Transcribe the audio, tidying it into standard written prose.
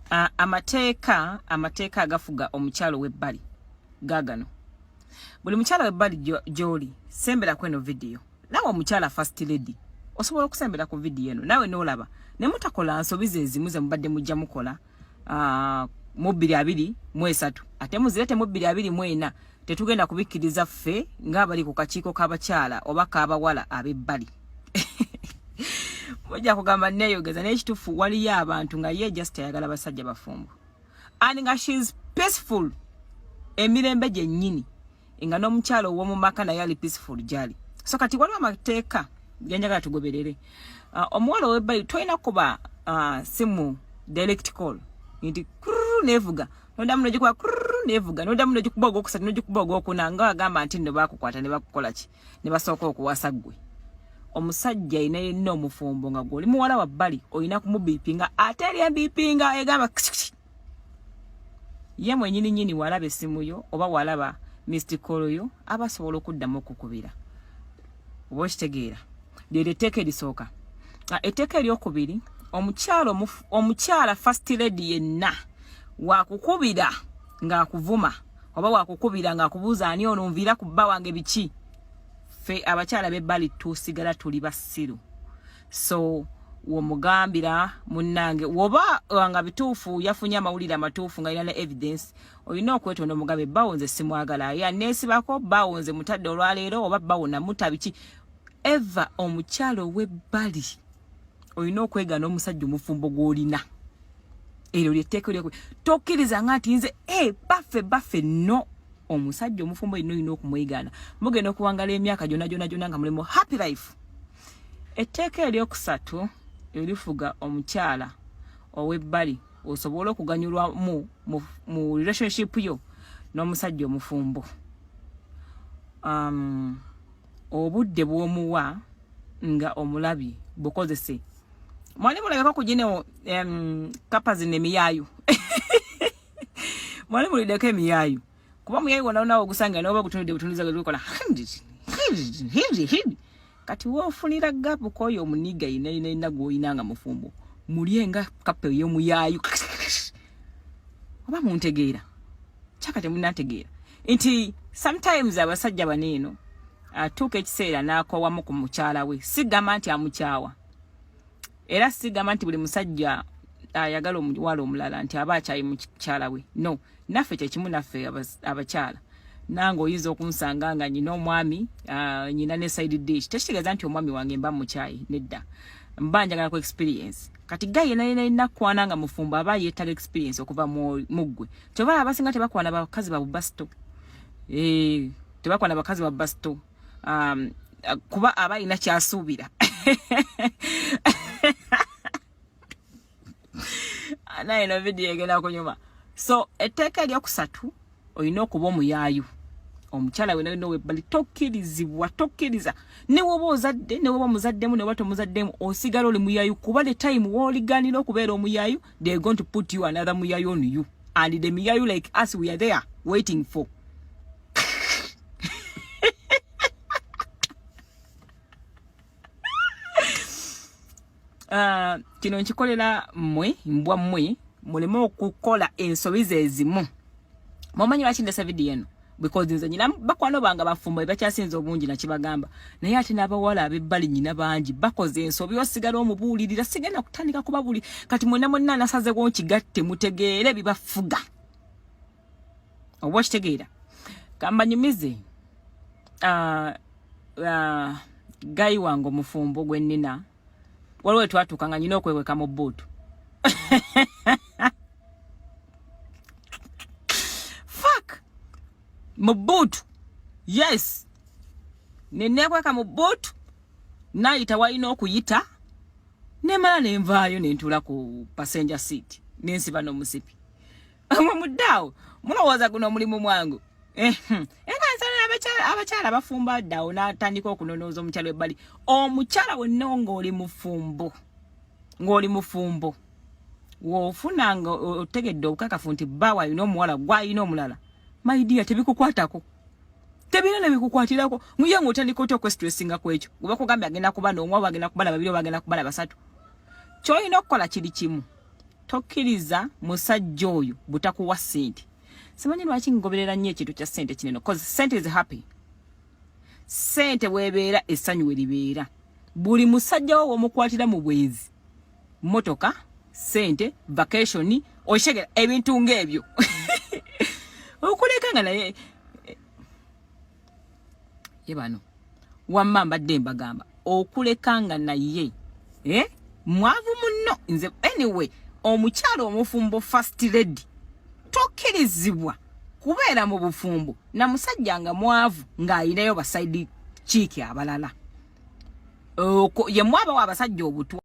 Amateeka agafuga omukyalo w'ebbali gaagano. Buli mukyalo w'ebbali gy'oli sembera kweno video. Nawe omukyala first lady osobola okusembera ku video eno nawe n'olaba ne mutakola nsobi ze zimu ze mubadde mujja mukola mu 2023 ate muzirete mu 2024 tetugenda kubikkiriza ffe ng'abali ku kakiiko k'abakyala oba k'abawala ab'ebbali. Mujja kugamba neeyogeza n'ekitufu waliyo abantu nga ye just ayagala basajja bafumbo and nga she's peaceful emirembe gyennyini nga n'omukyalo ow'omu maka naye ali peaceful gyali. So kati waliwo amateeka genjagala tugoberere. Omuwala ow'ebbali tolina kuba simu direct call nti kurru nevuga nodamu nogikuba kurru nevuga nodamu nogikuba ogwokusatu nogikuba ogwokuna nga agamba nti nno baakukwata ne bakukola ki ne basooka okuwasa ggwe. Omusajja ina yenna omufumbo nga gwoli muwala wa bbali olina kumubipinga ate eri embipinga egamba ye mwenyini nyini walaba essimu yo oba walaba missed call yo abasobola okuddamu okukubira. Oba okitegeera lyeryo etteeka erisooka. Etteeka eryokubiri omukyala first lady yenna wakukubira ng'akuvuma oba wakukubira ng'akubuuza ani ono nviira ku bba wange biki fe abakyala b'ebbali tusigala tuli basiru. So womugambira munnange woba nga bituufu yafunye amawulire amatuufu nga alina evidence olina okwetonda omugabe bawonze simwagala ya neesibako bawonze mutadde olwaleero oba bawona mutabiki eva omukyalo w'ebbali olina okwegana omusajja omufumbo gw'olina. Eryo lyetteeka lyokwe tokkiriza nga nti nze baffe no omusajja omufumbo ino olina okumwegana mugenda okuwangala emyaka gyonna nga mulimu happy life. Etteeka eryokusatu erifuga omukyala ow'ebbali osobola okuganyulwa mu relationship yo n'omusajja omufumbo. Obudde bw'omuwa nga omulabi bukozese mwali mulabeko ku gino kapa zino emiyaayu mwali muliddeko emiyaayu kuba muyayi wona nawe ogusanga n'oba gutunudde butunuza gwekola kati woofunira gapu koyo omuniga ina gw'olina nga mufumbo mulyenga kapa ey'omuyaayu oba muntegeera kyaka temunantegeera nti sometimes abasajja baneeno atuuka ekiseera n'akowamu ku mukyala we sigamba nti amukyawa era sigamba nti buli musajja ayagala omuwala omulala nti aba akyayi mukyala we no naffe kyekimu naffe abakyala nange oyinza okunsanga nga nyina omwami nyina ne side dish tekitegeeza nti omwami wange mba mukyayi nedda mba njagala ku experience kati gaye yena kwana nga mufumbo aba yeetaaga experience okuva muggwe tebala abasinga tebakwana bakazi ba bubasito tebakwana bakazi ba bubasito kuba aba ina kyasuubira naye no video egenda kunyuma. So etteeka eryokusatu olina okuba omuyaayu omukyala we nawe w'ebbali tokkiriza ne woba ozadde ne woba muzaddemu ne woba tomuzaddemu osigala oli muyaayu kuba the time w'oliganira okubeera omuyaayu they're going to put you another muyaayu on you and the muyaayu like us we are there waiting for. Kino nkikolera mbwa mmwe muleme okukola ensobi ze zimu. Mumanyi lwaki ndesa video eno because nze nyina bakwano banga bafumbo bakyasinza obungi na kibagamba naye ate n'abawala ab'ebbali nyina bangi bakoze ensobi osigala omubuulirira sigenda kutandika kubabuli kati mwenna nasaze nkigatte mutegeere bibafuga oba okitegeera kambanyumize gayi wange omufumbo gwe nnina waliwo twatuuka nga nyina okweweka mu bbuutu fuck mu bbuutu yes nenekweka mu bbuutu nayita walina okuyita nemala nenvaayo nentuula ku passenger seat nensiba n'omusipi mwe muddaawo mulowooza guno omulimu mwangu abakyala bafumba ddawo n'atandika okunonooza omukyala w'ebbali omukyala wenna ng'oli mufumbo w'ofuna nga otegedde obukakafu nti bbaawe alina omuwala gw'alina omulala maidiya tebikukwatako tebina ne bikukwatirako muye ng'otandika otya okwestressinga ku ekyo gwe bakugambye agenda kuba n'omwa bagenda kuba na babiri oba agenda kuba na basatu ky'olina okukola kiri kimu tokkiriza musajja oyo butakuwa sente. Simanyi lwaki ngoberera nnyo ekintu kya sente kinene, cause sente is happy. Sente webeera essanyu libeera. Buli musajja wo omukwatira mu bwezi. Motoka, sente, vacation, oshegera ebintu ng'ebyo. Okuleka nga naye yebano wamma mbadde mbagamba okuleka nga naye mwavu munno nze anyway omukyalo omufumbo first lady tokkirizibwa kubeera mu bufumbo na musajja nga mwavu ng'ayinayo baside chiiki abalala ye mwaba wa basajja obutwa